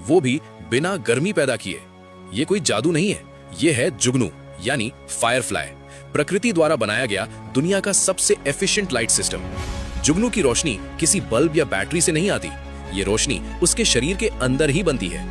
वो भी बिना गर्मी पैदा किए। ये कोई जादू नहीं है, ये है जुगनू यानी फायरफ्लाई, प्रकृति द्वारा बनाया गया दुनिया का सबसे एफिशिएंट लाइट सिस्टम। जुगनू की रोशनी किसी बल्ब या बैटरी से नहीं आती, ये रोशनी उसके शरीर के अंदर ही बनती है।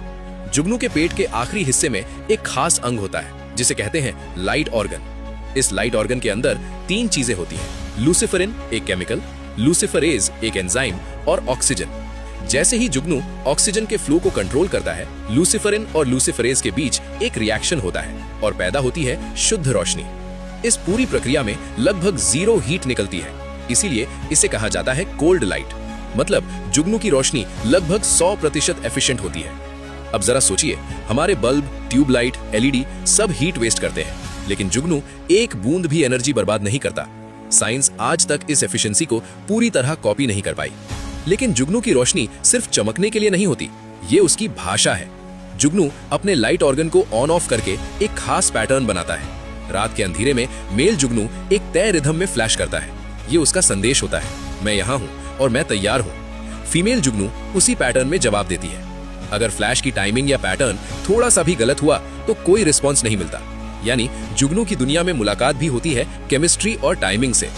जुगनू के पेट के आखिरी हिस्से में एक खास अंग होता है जिसे कहते हैं लाइट ऑर्गन। इस लाइट ऑर्गन के अंदर 3 चीजें होती हैं, लूसिफरिन एक केमिकल, लूसिफरेज एक एंजाइम और ऑक्सीजन। जैसे ही जुगनू ऑक्सीजन के फ्लो को कंट्रोल करता है, लूसिफरिन और लूसिफरेज के बीच एक रिएक्शन होता है और पैदा होती है शुद्ध रोशनी। इस पूरी प्रक्रिया में लगभग 0 हीट निकलती है, इसीलिए इसे कहा जाता है कोल्ड लाइट। मतलब जुगनू की रोशनी लगभग 100% एफिशिएंट होती है। अब जरा सोचिए, हमारे बल्ब, ट्यूबलाइट, एलईडी सब हीट वेस्ट करते हैं, लेकिन जुगनू एक बूंद भी एनर्जी बर्बाद नहीं करता। साइंस आज तक इस एफिशिएंसी को पूरी तरह कॉपी नहीं कर पाई। लेकिन जुगनू की रोशनी सिर्फ चमकने के लिए नहीं होती, ये उसकी भाषा है। जुगनू अपने लाइट ऑर्गन को ऑन ऑफ करके एक खास पैटर्न बनाता है। रात के अंधेरे में मेल जुगनू एक तय रिदम में फ्लैश करता है, ये उसका संदेश होता है, मैं यहाँ हूँ और मैं तैयार हूँ। फीमेल जुगनू उसी पैटर्न में जवाब देती है। अगर फ्लैश की टाइमिंग या पैटर्न थोड़ा सा भी गलत हुआ तो कोई रिस्पॉन्स नहीं मिलता। यानी जुगनू की दुनिया में मुलाकात भी होती है केमिस्ट्री और टाइमिंग से।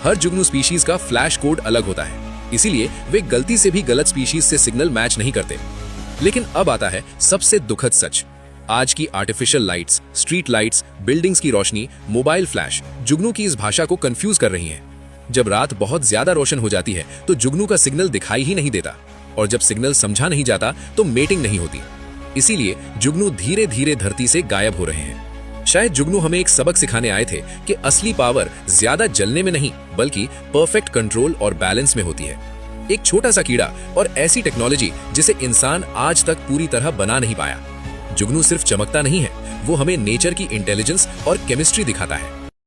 हर जुगनू स्पीशीज का फ्लैश कोड अलग होता है, इसीलिए वे गलती से भी गलत स्पीशीज से सिग्नल मैच नहीं करते। लेकिन अब आता है सबसे दुखद सच। आज की artificial lights, street lights, buildings की रोशनी, मोबाइल फ्लैश जुगनू की इस भाषा को कंफ्यूज कर रही हैं। जब रात बहुत ज्यादा रोशन हो जाती है तो जुगनू का सिग्नल दिखाई ही नहीं देता, और जब सिग्नल समझा नहीं जाता तो मेटिंग नहीं होती। इसीलिए जुगनू धीरे धीरे धरती से गायब हो रहे हैं। शायद जुगनू हमें एक सबक सिखाने आए थे कि असली पावर ज्यादा जलने में नहीं बल्कि परफेक्ट कंट्रोल और बैलेंस में होती है। एक छोटा सा कीड़ा और ऐसी टेक्नोलॉजी जिसे इंसान आज तक पूरी तरह बना नहीं पाया। जुगनू सिर्फ चमकता नहीं है, वो हमें नेचर की इंटेलिजेंस और केमिस्ट्री दिखाता है।